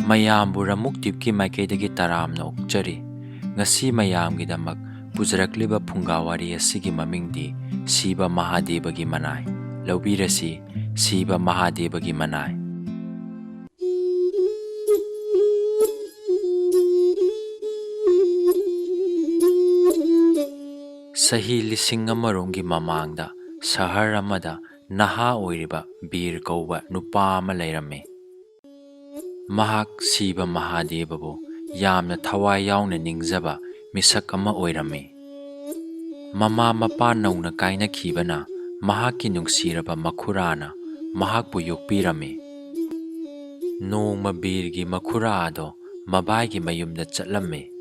ꯃꯌꯥꯝꯕꯨ ꯔꯃꯨꯛꯇꯤꯞꯀꯤ ꯃꯥꯏꯀꯩꯗꯒꯤ ꯇꯔꯥꯝꯅ ꯑꯣꯛꯆꯔꯤ꯫ ꯉꯁꯤ ꯃꯌꯥꯝꯒꯤꯗꯃꯛ ꯄꯨꯖꯔꯛꯂꯤꯕ ꯐꯨꯡꯒꯥꯋꯥꯔꯤ ꯑꯁꯤꯒꯤ ꯃꯃꯤꯡꯗꯤ ꯁꯤꯕ ꯃꯍꯥꯗꯦꯕꯒꯤ ꯃꯅꯥꯏ꯫ ꯂꯧꯕꯤꯔꯁꯤ ꯁꯤꯕ ꯃꯍꯥꯗꯦꯕꯒꯤ ꯃꯅꯥꯏ꯫ ꯆꯍꯤ 1,000ꯔꯣꯝꯒꯤ ꯃꯃꯥꯡꯗ ꯁꯍꯔ ꯑꯃꯗ ꯅꯍꯥ ꯑꯣꯏꯔꯤꯕ ꯕꯤꯔ ꯀꯧꯕ ꯅꯨꯄꯥ ꯑꯃ ꯂꯩꯔꯝꯃꯤ꯫ ꯃꯍꯥꯛ ꯁꯤꯕ ꯃꯍꯥꯗꯦꯕꯕꯨ ꯌꯥꯝꯅ ꯊꯋꯥꯏ ꯌꯥꯎꯅ ꯅꯤꯡꯖꯕ ꯃꯤꯁꯛ ꯑꯃ ꯑꯣꯏꯔꯝꯃꯤ꯫ ꯃꯃꯥ ꯃꯄꯥ ꯅꯧꯅ ꯀꯥꯏꯅꯈꯤꯕꯅ ꯃꯍꯥꯛꯀꯤ ꯅꯨꯡꯁꯤꯔꯕ ꯃꯈꯨꯔꯥꯅ ꯃꯍꯥꯛꯄꯨ ꯌꯣꯛꯄꯤꯔꯝꯃꯤ꯫ ꯅꯣꯡꯃ ꯕꯤꯔꯒꯤ ꯃꯈꯨꯔꯥ ꯑꯗꯣ ꯃꯕꯥꯏꯒꯤ ꯃꯌꯨꯝꯗ ꯆꯠꯂꯝꯃꯤ꯫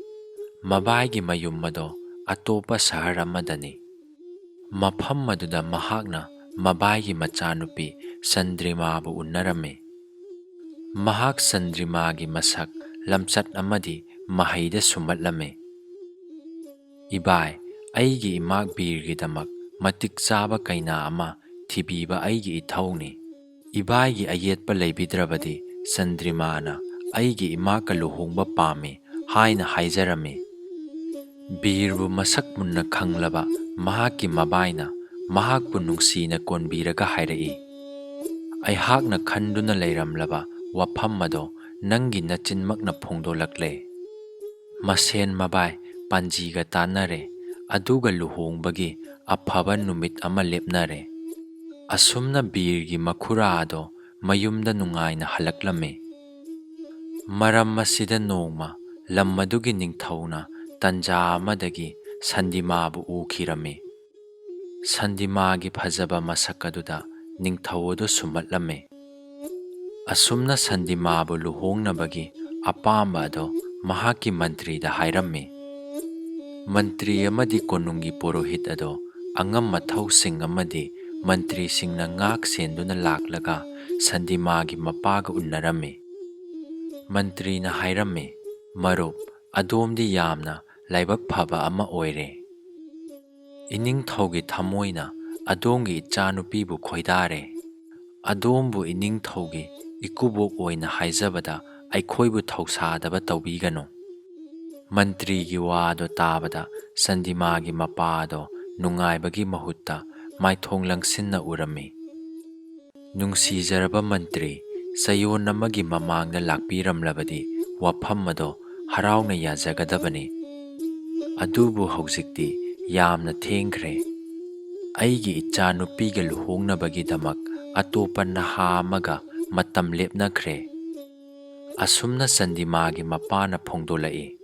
ꯃꯕꯥꯏꯒꯤ ꯃꯌꯨꯝ ꯑꯗꯣ ꯑꯇꯣꯞꯄ ꯁꯍꯔ ꯑꯃꯗꯅꯤ꯫ ꯃꯐꯝ ꯑꯗꯨꯗ ꯃꯍꯥꯛꯅ ꯃꯕꯥꯏꯒꯤ ꯃꯆꯥꯅꯨꯄꯤ ꯆꯟꯗ꯭ꯔꯤꯃꯥꯕꯨ ꯎꯅꯔꯝꯃꯤ꯫ ꯃꯍꯥꯛ ꯆꯟꯗ꯭ꯔꯤꯃꯥꯒꯤ ꯃꯁꯛ ꯂꯝꯆꯠ ꯑꯃꯗꯤ ꯃꯍꯩꯗ ꯁꯨꯝꯍꯠꯂꯝꯃꯤ꯫ "ꯏꯕꯥꯏ, ꯑꯩꯒꯤ ꯏꯃꯥ ꯕꯤꯔꯒꯤꯗꯃꯛ ꯃꯇꯤꯛ ꯆꯥꯕ ꯀꯩꯅꯥ ꯑꯃ ꯊꯤꯕꯤꯕ ꯑꯩꯒꯤ ꯏꯊꯧꯅꯤ꯫ ꯏꯕꯥꯏꯒꯤ ꯑꯌꯦꯠꯄ ꯂꯩꯕꯤꯗ꯭ꯔꯕꯗꯤ ꯆꯟꯗ꯭ꯔꯤꯃꯥꯅ ꯑꯩꯒꯤ ꯏꯃꯥꯒ ꯂꯨꯍꯣꯡꯕ ꯄꯥꯝꯃꯤ ꯍꯥꯏꯅ ꯍꯥꯏꯖꯔꯝꯃꯤ꯫ ꯕꯤꯔꯕꯨ ꯃꯁꯛ ꯃꯨꯟꯅ ꯈꯪꯂꯕ ꯃꯍꯥꯛꯀꯤ ꯃꯕꯥꯏꯅ ꯃꯍꯥꯛꯄꯨ ꯅꯨꯡꯁꯤꯅ ꯀꯣꯟꯕꯤꯔꯒ ꯍꯥꯏꯔꯛꯏ, "ꯑꯩꯍꯥꯛꯅ ꯈꯟꯗꯨꯅ ꯂꯩꯔꯝꯂꯕ ꯋꯥꯐꯝ ꯑꯗꯣ ꯅꯪꯒꯤ ꯅꯆꯤꯟꯃꯛꯅ ꯐꯣꯡꯗꯣꯛꯂꯛꯂꯦ꯫ ꯃꯁꯦꯟ ꯃꯕꯥꯏ ꯄꯥꯟꯖꯤꯒ ꯇꯥꯟꯅꯔꯦ, ꯑꯗꯨꯒ ꯂꯨꯍꯣꯡꯕꯒꯤ ꯑꯐꯕ ꯅꯨꯃꯤꯠ ꯑꯃ ꯂꯦꯞꯅꯔꯦ"꯫ ꯑꯁꯨꯝꯅ ꯕꯤꯔꯒꯤ ꯃꯈꯨꯔꯥ ꯑꯗꯣ ꯃꯌꯨꯝꯗ ꯅꯨꯡꯉꯥꯏꯅ ꯍꯜꯂꯛꯂꯝꯃꯤ꯫ ꯃꯔꯝ ꯑꯁꯤꯗ ꯅꯣꯡꯃ ꯂꯝ ꯑꯗꯨꯒꯤ ꯅꯤꯡꯊꯧꯅ ꯇꯟꯖꯥ ꯑꯃꯗꯒꯤ ꯁꯟꯗꯤꯃꯥꯕꯨ ꯎꯈꯤꯔꯝꯃꯤ꯫ ꯁꯟꯗꯤꯃꯥꯒꯤ ꯐꯖꯕ ꯃꯁꯛ ꯑꯗꯨꯗ ꯅꯤꯡꯊꯧ ꯑꯗꯨ ꯁꯨꯝꯍꯠꯂꯝꯃꯤ꯫ ꯑꯁꯨꯝꯅ ꯁꯟꯗꯤꯃꯥꯕꯨ ꯂꯨꯍꯣꯡꯅꯕꯒꯤ ꯑꯄꯥꯝꯕ ꯑꯗꯣ ꯃꯍꯥꯛꯀꯤ ꯃꯟꯇ꯭ꯔꯤꯗ ꯍꯥꯏꯔꯝꯃꯤ꯫ ꯃꯟꯇ꯭ꯔꯤ ꯑꯃꯗꯤ ꯀꯣꯅꯨꯡꯒꯤ ꯄꯨꯔꯣꯍꯤꯠ ꯑꯗꯣ ꯑꯉꯝ ꯃꯊꯧꯁꯤꯡ ꯑꯃꯗꯤ ꯃꯟꯇ꯭ꯔꯤꯁꯤꯡꯅ ꯉꯥꯛ ꯁꯦꯟꯗꯨꯅ ꯂꯥꯛꯂꯒ ꯁꯟꯗꯤꯃꯥꯒꯤ ꯃꯄꯥꯒ ꯎꯅꯔꯝꯃꯤ꯫ ꯃꯟꯇ꯭ꯔꯤꯅ ꯍꯥꯏꯔꯝꯃꯤ, "ꯃꯔꯨꯞ, ꯑꯗꯣꯝꯗꯤ ꯌꯥꯝꯅ ꯂꯥꯏꯕꯛ ꯐꯕ ꯑꯃ ꯑꯣꯏꯔꯦ꯫ ꯏꯅꯤꯡꯊꯧꯒꯤ ꯊꯃꯣꯏꯅ ꯑꯗꯣꯝꯒꯤ ꯏꯆꯥꯅꯨꯄꯤꯕꯨ ꯈꯣꯏꯗꯥꯔꯦ꯫ ꯑꯗꯣꯝꯕꯨ ꯏꯅꯤꯡꯊꯧꯒꯤ ꯏꯀꯨꯕꯣꯛ ꯑꯣꯏꯅ ꯍꯥꯏꯖꯕꯗ ꯑꯩꯈꯣꯏꯕꯨ ꯊꯧꯁꯥꯗꯕ ꯇꯧꯕꯤꯒꯅꯨ"꯫ ꯃꯟꯇ꯭ꯔꯤꯒꯤ ꯋꯥꯗꯣ ꯇꯥꯕꯗ ꯁꯟꯗꯤꯃꯥꯒꯤ ꯃꯄꯥ ꯑꯗꯣ ꯅꯨꯡꯉꯥꯏꯕꯒꯤ ꯃꯍꯨꯠꯇ ꯃꯥꯏꯊꯣꯡ ꯂꯪꯁꯤꯟꯅ ꯎꯔꯝꯃꯤ꯫ "ꯅꯨꯡꯁꯤꯖꯔꯕ ꯃꯟꯇ꯭ꯔꯤ, ꯆꯌꯣꯜ ꯑꯃꯒꯤ ꯃꯃꯥꯡꯗ ꯂꯥꯛꯄꯤꯔꯝꯂꯕꯗꯤ ꯋꯥꯐꯝ ꯑꯗꯣ ꯍꯔꯥꯎꯅ ꯌꯥꯖꯒꯗꯕꯅꯤ꯫ ꯑꯗꯨꯕꯨ ꯍꯧꯖꯤꯛꯇꯤ ꯌꯥꯝꯅ ꯊꯦꯡꯈ꯭ꯔꯦ꯫ ꯑꯩꯒꯤ ꯏꯆꯥꯅꯨꯄꯤꯒ ꯂꯨꯍꯣꯡꯅꯕꯒꯤꯗꯃꯛ ꯑꯇꯣꯞꯄ ꯅꯍꯥ ꯑꯃꯒ ꯃꯇꯝ ꯂꯦꯞꯅꯈ꯭ꯔꯦ"꯫ ꯑꯁꯨꯝꯅ ꯆꯟꯗꯤꯃꯥꯒꯤ ꯃꯄꯥꯅ ꯐꯣꯡꯗꯣꯛꯂꯛꯏ꯫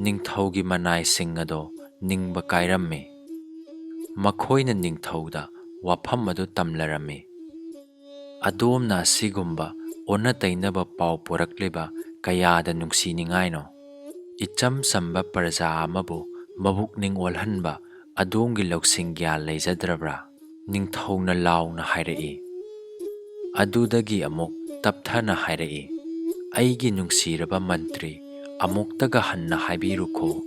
ꯅꯤꯡꯊꯧꯒꯤ ꯃꯅꯥꯏꯁꯤꯡ ꯑꯗꯣ ꯅꯤꯡꯕ ꯀꯥꯏꯔꯝꯃꯤ꯫ ꯃꯈꯣꯏꯅ ꯅꯤꯡꯊꯧꯗ ꯋꯥꯐꯝ ꯑꯗꯨ ꯇꯝꯂꯔꯝꯃꯤ꯫ "ꯑꯗꯣꯝꯅ ꯑꯁꯤꯒꯨꯝꯕ ꯑꯣꯟꯅ ꯇꯩꯅꯕ ꯄꯥꯎ ꯄꯨꯔꯛꯂꯤꯕ ꯀꯌꯥꯗ ꯅꯨꯡꯁꯤꯅꯤꯡꯉꯥꯏꯅꯣ? ꯏꯆꯝ ꯆꯝꯕ ꯄ꯭ꯔꯖꯥ ꯑꯃꯕꯨ ꯃꯕꯨꯛꯅꯤꯡ ꯑꯣꯜꯍꯟꯕ ꯑꯗꯣꯝꯒꯤ ꯂꯧꯁꯤꯡ ꯒ꯭ꯌꯥꯟ ꯂꯩꯖꯗ꯭ꯔꯕ꯭ꯔꯥ"꯫ ꯅꯤꯡꯊꯧꯅ ꯂꯥꯎꯅ ꯍꯥꯏꯔꯛꯏ꯫ ꯑꯗꯨꯗꯒꯤ ꯑꯃꯨꯛ ꯇꯞꯊꯅ ꯍꯥꯏꯔꯛꯏ, "ꯑꯩꯒꯤ ꯅꯨꯡꯁꯤꯔꯕ ꯃꯟꯇ꯭ꯔꯤ, ꯑꯃꯨꯛꯇꯒ ꯍꯟꯅ ꯍꯥꯏꯕꯤꯔꯨꯈꯣ,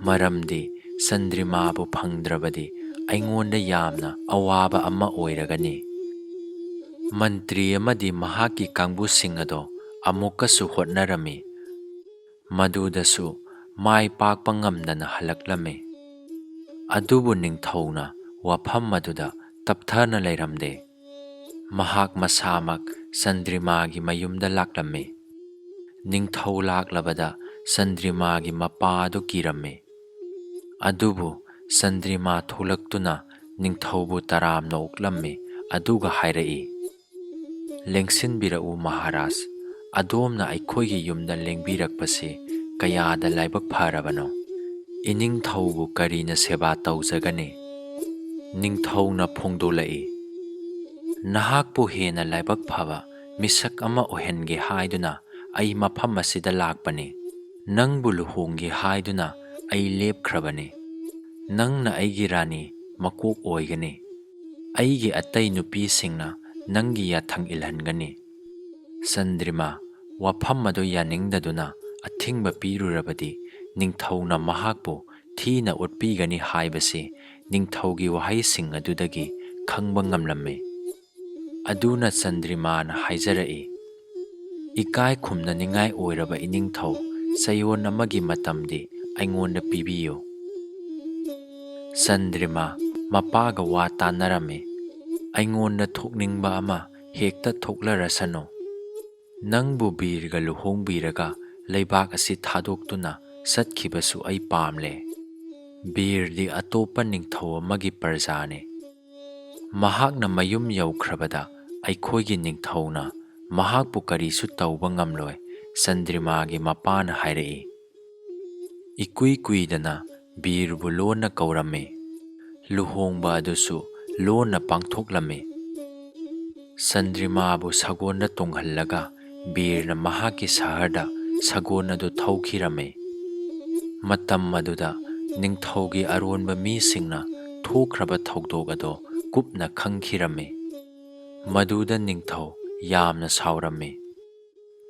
ꯃꯔꯝꯗꯤ ꯆꯟꯗ꯭ꯔꯤꯃꯥꯕꯨ ꯐꯪꯗ꯭ꯔꯕꯗꯤ ꯑꯩꯉꯣꯟꯗ ꯌꯥꯝꯅ ꯑꯋꯥꯕ ꯑꯃ ꯑꯣꯏꯔꯒꯅꯤ"꯫ ꯃꯟꯇ꯭ꯔꯤ ꯑꯃꯗꯤ ꯃꯍꯥꯛꯀꯤ ꯀꯥꯡꯕꯨꯁꯤꯡ ꯑꯗꯣ ꯑꯃꯨꯛꯀꯁꯨ ꯍꯣꯠꯅꯔꯝꯃꯤ, ꯃꯗꯨꯗꯁꯨ ꯃꯥꯏ ꯄꯥꯛꯄ ꯉꯝꯗꯅ ꯍꯜꯂꯛꯂꯝꯃꯤ꯫ ꯑꯗꯨꯕꯨ ꯅꯤꯡꯊꯧꯅ ꯋꯥꯐꯝ ꯑꯗꯨꯗ ꯇꯞꯊꯅ ꯂꯩꯔꯝꯗꯦ꯫ ꯃꯍꯥꯛ ꯃꯁꯥꯃꯛ ꯆꯟꯗ꯭ꯔꯤꯃꯥꯒꯤ ꯃꯌꯨꯝꯗ ꯂꯥꯛꯂꯝꯃꯤ꯫ ꯅꯤꯡꯊꯧ ꯂꯥꯛꯂꯕꯗ ꯆꯟꯗ꯭ꯔꯤꯃꯥꯒꯤ ꯃꯄꯥ ꯑꯗꯨ ꯀꯤꯔꯝꯃꯤ꯫ ꯑꯗꯨꯕꯨ ꯆꯟꯗ꯭ꯔꯤꯃꯥ ꯊꯣꯛꯂꯛꯇꯨꯅ ꯅꯤꯡꯊꯧꯕꯨ ꯇꯔꯥꯝꯅ ꯑꯣꯛꯂꯝꯃꯤ ꯑꯗꯨꯒ ꯍꯥꯏꯔꯛꯏ, "ꯂꯦꯡꯁꯤꯟꯕꯤꯔꯛꯎ ꯃꯍꯥꯔꯥꯖ, ꯑꯗꯣꯝꯅ ꯑꯩꯈꯣꯏꯒꯤ ꯌꯨꯝꯗ ꯂꯦꯡꯕꯤꯔꯛꯄꯁꯤ ꯀꯌꯥꯗ ꯂꯥꯏꯕꯛ ꯐꯔꯕꯅꯣ꯫ ꯏꯅꯤꯡꯊꯧꯕꯨ ꯀꯔꯤꯅ ꯁꯦꯕꯥ ꯇꯧꯖꯒꯅꯤ"꯫ ꯅꯤꯡꯊꯧꯅ ꯐꯣꯡꯗꯣꯛꯂꯛꯏ, "ꯅꯍꯥꯛꯄꯨ ꯍꯦꯟꯅ ꯂꯥꯏꯕꯛ ꯐꯕ ꯃꯤꯁꯛ ꯑꯃ ꯑꯣꯏꯍꯟꯒꯦ ꯍꯥꯏꯗꯨꯅ ꯑꯩ ꯃꯐꯝ ꯑꯁꯤꯗ ꯂꯥꯛꯄꯅꯤ꯫ ꯅꯪꯕꯨ ꯂꯨꯍꯣꯡꯒꯦ ꯍꯥꯏꯗꯨꯅ ꯑꯩ ꯂꯦꯞꯈ꯭ꯔꯕꯅꯤ꯫ ꯅꯪꯅ ꯑꯩꯒꯤ ꯔꯥꯅꯤ ꯃꯀꯣꯛ ꯑꯣꯏꯒꯅꯤ꯫ ꯑꯩꯒꯤ ꯑꯇꯩ ꯅꯨꯄꯤꯁꯤꯡꯅ ꯅꯪꯒꯤ ꯌꯥꯊꯪ ꯏꯜꯍꯟꯒꯅꯤ"꯫ ꯆꯟꯗ꯭ꯔꯤꯃꯥ ꯋꯥꯐꯝ ꯑꯗꯨ ꯌꯥꯅꯤꯡꯗꯗꯨꯅ ꯑꯊꯤꯡꯕ ꯄꯤꯔꯨꯔꯕꯗꯤ ꯅꯤꯡꯊꯧꯅ ꯃꯍꯥꯛꯄꯨ ꯊꯤꯅ ꯑꯣꯠꯄꯤꯒꯅꯤ ꯍꯥꯏꯕꯁꯤ ꯅꯤꯡꯊꯧꯒꯤ ꯋꯥꯍꯩꯁꯤꯡ ꯑꯗꯨꯗꯒꯤ ꯈꯪꯕ ꯉꯝꯂꯝꯃꯤ꯫ ꯑꯗꯨꯅ ꯆꯟꯗ꯭ꯔꯤꯃꯥꯅ ꯍꯥꯏꯖꯔꯛꯏ, ꯏꯀꯥꯏ ꯈꯨꯝꯅꯅꯤꯡꯉꯥꯏ ꯑꯣꯏꯔꯕ ꯏꯅꯤꯡꯊꯧ ꯆꯌꯣꯜ ꯑꯃꯒꯤ ꯃꯇꯝꯗꯤ ꯑꯩꯉꯣꯟꯗ ꯄꯤꯕꯤꯌꯨ꯫ ꯆꯟꯗ꯭ꯔꯤꯃꯥ ꯃꯄꯥꯒ ꯋꯥ ꯇꯥꯟꯅꯔꯝꯃꯤ꯫ ꯑꯩꯉꯣꯟꯗ ꯊꯣꯛꯅꯤꯡꯕ ꯑꯃ ꯍꯦꯛꯇ ꯊꯣꯛꯂꯔꯁꯅꯨ꯫ ꯅꯪꯕꯨ ꯕꯤꯔꯒ ꯂꯨꯍꯣꯡꯕꯤꯔꯒ ꯂꯩꯕꯥꯛ ꯑꯁꯤ ꯊꯥꯗꯣꯛꯇꯨꯅ ꯆꯠꯈꯤꯕꯁꯨ ꯑꯩ ꯄꯥꯝꯂꯦ꯫ ꯕꯤꯔꯗꯤ ꯑꯇꯣꯞꯄ ꯅꯤꯡꯊꯧ ꯑꯃꯒꯤ ꯄ꯭ꯔꯖꯥꯅꯤ꯫ ꯃꯍꯥꯛꯅ ꯃꯌꯨꯝ ꯌꯧꯈ꯭ꯔꯕꯗ ꯑꯩꯈꯣꯏꯒꯤ ꯅꯤꯡꯊꯧꯅ ꯃꯍꯥꯛꯄꯨ ꯀꯔꯤꯁꯨ ꯇꯧꯕ ꯉꯝꯂꯣꯏ, ꯆꯟꯗ꯭ꯔꯤꯃꯥꯒꯤ ꯃꯄꯥꯅ ꯍꯥꯏꯔꯛꯏ꯫ ꯏꯀꯨꯏ ꯀꯨꯏꯗꯅ ꯕꯤꯔꯕꯨ ꯂꯣꯟꯅ ꯀꯧꯔꯝꯃꯤ꯫ ꯂꯨꯍꯣꯡꯕ ꯑꯗꯨꯁꯨ ꯂꯣꯟꯅ ꯄꯥꯡꯊꯣꯛꯂꯝꯃꯤ꯫ ꯆꯟꯗ꯭ꯔꯤꯃꯥꯕꯨ ꯁꯒꯣꯜꯗ ꯇꯣꯡꯍꯜꯂꯒ ꯕꯤꯔꯅ ꯃꯍꯥꯛꯀꯤ ꯁꯍꯔꯗ ꯁꯒꯣꯜ ꯑꯗꯨ ꯊꯧꯈꯤꯔꯝꯃꯤ꯫ ꯃꯇꯝ ꯑꯗꯨꯗ ꯅꯤꯡꯊꯧꯒꯤ ꯑꯔꯣꯟꯕ ꯃꯤꯁꯤꯡꯅ ꯊꯣꯛꯈ꯭ꯔꯕ ꯊꯧꯗꯣꯛ ꯑꯗꯨ ꯀꯨꯞꯅ ꯈꯪꯈꯤꯔꯝꯃꯤ꯫ ꯃꯗꯨꯗ ꯅꯤꯡꯊꯧ ꯌꯥꯝꯅ ꯁꯥꯎꯔꯝꯃꯤ꯫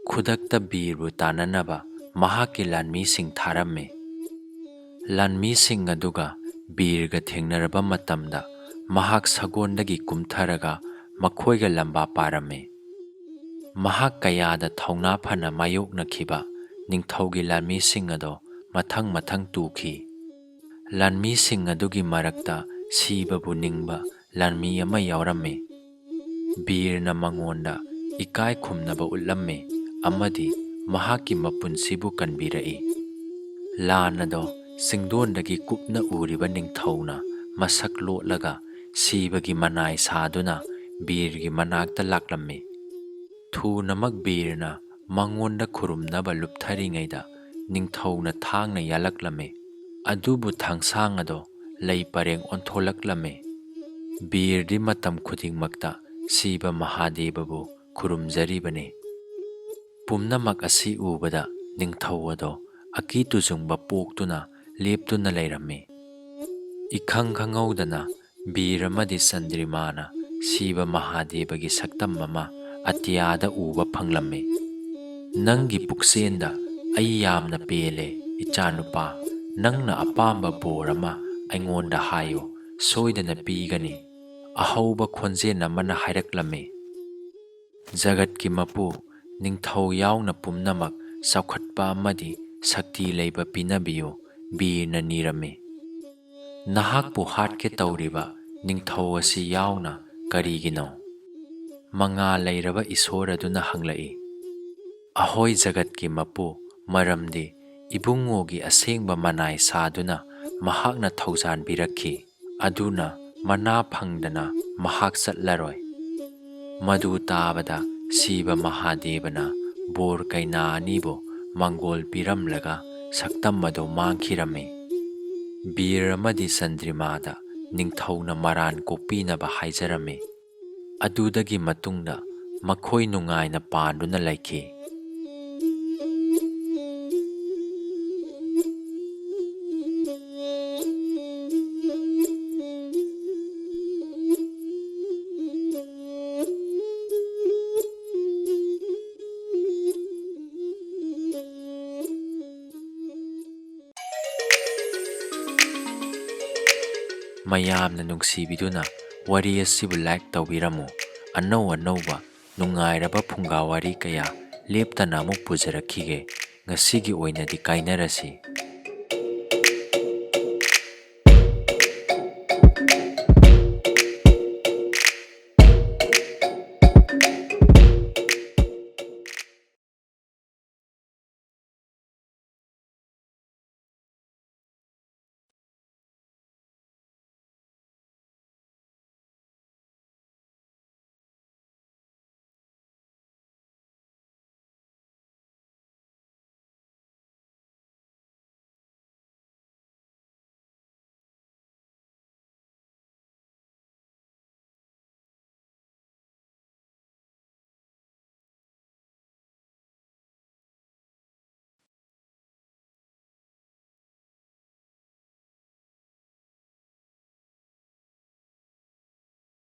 ꯈꯨꯗꯛꯇ ꯕꯤꯔꯕꯨ ꯇꯥꯟꯅꯅꯕ ꯃꯍꯥꯛꯀꯤ ꯂꯥꯟꯃꯤꯁꯤꯡ ꯊꯥꯔꯝꯃꯤ꯫ ꯂꯥꯟꯃꯤꯁꯤꯡ ꯑꯗꯨꯒ ꯕꯤꯔꯒ ꯊꯦꯡꯅꯔꯕ ꯃꯇꯝꯗ ꯃꯍꯥꯛ ꯁꯒꯣꯜꯗꯒꯤ ꯀꯨꯝꯊꯔꯒ ꯃꯈꯣꯏꯒ ꯂꯝꯕꯥ ꯄꯥꯔꯝꯃꯤ꯫ ꯃꯍꯥꯛ ꯀꯌꯥꯗ ꯊꯧꯅꯥ ꯐꯅ ꯃꯥꯌꯣꯛꯅꯈꯤꯕ ꯅꯤꯡꯊꯧꯒꯤ ꯂꯥꯟꯃꯤꯁꯤꯡ ꯑꯗꯨ ꯃꯊꯪ ꯃꯊꯪ ꯇꯨꯈꯤ꯫ ꯂꯥꯟꯃꯤꯁꯤꯡ ꯑꯗꯨꯒꯤ ꯃꯔꯛꯇ ꯁꯤꯕꯕꯨ ꯅꯤꯡꯕ ꯂꯥꯟꯃꯤ ꯑꯃ ꯌꯥꯎꯔꯝꯃꯤ꯫ ꯕꯤꯔꯅ ꯃꯉꯣꯟꯗ ꯏꯀꯥꯏ ꯈꯨꯝꯅꯕ ꯎꯠꯂꯝꯃꯤ ꯑꯃꯗꯤ ꯃꯍꯥꯛꯀꯤ ꯃꯄꯨꯟꯁꯤꯕꯨ ꯀꯟꯕꯤꯔꯛꯏ꯫ ꯂꯥꯟ ꯑꯗꯨ ꯆꯤꯡꯗꯣꯟꯗꯒꯤ ꯀꯨꯞꯅ ꯎꯔꯤꯕ ꯅꯤꯡꯊꯧꯅ ꯃꯁꯛ ꯂꯣꯠꯂꯒ ꯁꯤꯕꯒꯤ ꯃꯅꯥꯏ ꯁꯥꯗꯨꯅ ꯕꯤꯔꯒꯤ ꯃꯅꯥꯛꯇ ꯂꯥꯛꯂꯝꯃꯤ꯫ ꯊꯨꯅꯃꯛ ꯕꯤꯔꯅ ꯃꯉꯣꯟꯗ ꯈꯨꯔꯨꯝꯅꯕ ꯂꯨꯞꯊꯔꯤꯉꯩꯗ ꯅꯤꯡꯊꯧꯅ ꯊꯥꯡꯅ ꯌꯥꯜꯂꯛꯂꯝꯃꯤ꯫ ꯑꯗꯨꯕꯨ ꯊꯥꯡꯁꯥꯡ ꯑꯗꯨ ꯂꯩ ꯄꯔꯦꯡ ꯑꯣꯟꯊꯣꯛꯂꯛꯂꯝꯃꯤ꯫ ꯕꯤꯔꯗꯤ ꯃꯇꯝ ꯈꯨꯗꯤꯡꯃꯛꯇ ꯁꯤꯕ ꯃꯍꯥꯗꯦꯕꯕꯨ ꯈꯨꯔꯨꯝꯖꯔꯤꯕꯅꯤ꯫ ꯄꯨꯝꯅꯃꯛ ꯑꯁꯤ ꯎꯕꯗ ꯅꯤꯡꯊꯧ ꯑꯗꯨ ꯑꯀꯤ ꯇꯨꯖꯨꯡꯕ ꯄꯣꯛꯇꯨꯅ ꯂꯦꯞꯇꯨꯅ ꯂꯩꯔꯝꯃꯤ꯫ ꯏꯈꯪ ꯈꯪꯍꯧꯗꯅ ꯕꯤꯔ ꯑꯃꯗꯤ ꯆꯟꯗ꯭ꯔꯤꯃꯥꯅ ꯁꯤꯕ ꯃꯍꯥꯗꯦꯕꯒꯤ ꯁꯛꯇꯝ ꯑꯃ ꯑꯇꯤꯌꯥꯗ ꯎꯕ ꯐꯪꯂꯝꯃꯤ꯫ ꯅꯪꯒꯤ ꯄꯨꯛꯆꯦꯟꯗ ꯑꯩ ꯌꯥꯝꯅ ꯄꯦꯜꯂꯦ ꯏꯆꯥꯅꯨꯄꯥ, ꯅꯪꯅ ꯑꯄꯥꯝꯕ ꯕꯣꯔ ꯑꯃ ꯑꯩꯉꯣꯟꯗ ꯍꯥꯏꯌꯨ, ꯁꯣꯏꯗꯅ ꯄꯤꯒꯅꯤ꯫ ꯑꯍꯧꯕ ꯈꯣꯟꯖꯦꯜ ꯑꯃꯅ ꯍꯥꯏꯔꯛꯂꯝꯃꯤ꯫ ꯖꯒꯠꯀꯤ ꯃꯄꯨ, ꯅꯤꯡꯊꯧ ꯌꯥꯎꯅ ꯄꯨꯝꯅꯃꯛ ꯆꯥꯎꯈꯠꯄ ꯑꯃꯗꯤ ꯁꯛꯇꯤ ꯂꯩꯕ ꯄꯤꯅꯕꯤꯌꯨ, ꯕꯤꯔꯅ ꯅꯤꯔꯝꯃꯤ꯫ ꯅꯍꯥꯛꯄꯨ ꯍꯥꯠꯀꯦ ꯇꯧꯔꯤꯕ ꯅꯤꯡꯊꯧ ꯑꯁꯤ ꯌꯥꯎꯅ ꯀꯔꯤꯒꯤꯅꯣ? ꯃꯉꯥꯜ ꯂꯩꯔꯕ ꯏꯁꯣꯔ ꯑꯗꯨꯅ ꯍꯪꯂꯛꯏ꯫ ꯑꯍꯣꯏ ꯖꯒꯠꯀꯤ ꯃꯄꯨ, ꯃꯔꯝꯗꯤ ꯏꯕꯨꯡꯉꯣꯒꯤ ꯑꯁꯦꯡꯕ ꯃꯅꯥꯏ ꯁꯥꯗꯨꯅ ꯃꯍꯥꯛꯅ ꯊꯧꯖꯥꯟꯕꯤꯔꯛꯈꯤ, ꯑꯗꯨꯅ ꯃꯅꯥ ꯐꯪꯗꯅ ꯃꯍꯥꯛ ꯆꯠꯂꯔꯣꯏ꯫ ꯃꯗꯨ ꯇꯥꯕꯗ ꯁꯤꯕ ꯃꯍꯥꯗꯦꯕꯅ ꯕꯣꯔ ꯀꯩꯅꯥ ꯑꯅꯤꯕꯨ ꯃꯪꯒꯣꯜ ꯄꯤꯔꯝꯂꯒ ꯁꯛꯇꯝ ꯑꯗꯨ ꯃꯥꯡꯈꯤꯔꯝꯃꯤ꯫ ꯕꯤꯔ ꯑꯃꯗꯤ ꯆꯟꯗ꯭ꯔꯤꯃꯥꯗ ꯅꯤꯡꯊꯧꯅ ꯃꯔꯥꯟ ꯀꯣꯛꯄꯤꯅꯕ ꯍꯥꯏꯖꯔꯝꯃꯤ꯫ ꯑꯗꯨꯗꯒꯤ ꯃꯇꯨꯡꯗ ꯃꯈꯣꯏ ꯅꯨꯡꯉꯥꯏꯅ ꯄꯥꯟꯗꯨꯅ ꯂꯩꯈꯤ꯫ ꯃꯌꯥꯝꯅ ꯅꯨꯡꯁꯤꯕꯤꯗꯨꯅ ꯋꯥꯔꯤ ꯑꯁꯤꯕꯨ ꯂꯥꯏꯛ ꯇꯧꯕꯤꯔꯝꯃꯨ꯫ ꯑꯅꯧ ꯑꯅꯧꯕ ꯅꯨꯡꯉꯥꯏꯔꯕ ꯐꯨꯡꯒꯥ ꯋꯥꯔꯤ ꯀꯌꯥ ꯂꯦꯞꯇꯅ ꯑꯃꯨꯛ ꯄꯨꯖꯔꯛꯈꯤꯒꯦ꯫ ꯉꯁꯤꯒꯤ ꯑꯣꯏꯅꯗꯤ ꯀꯥꯏꯅꯔꯁꯤ꯫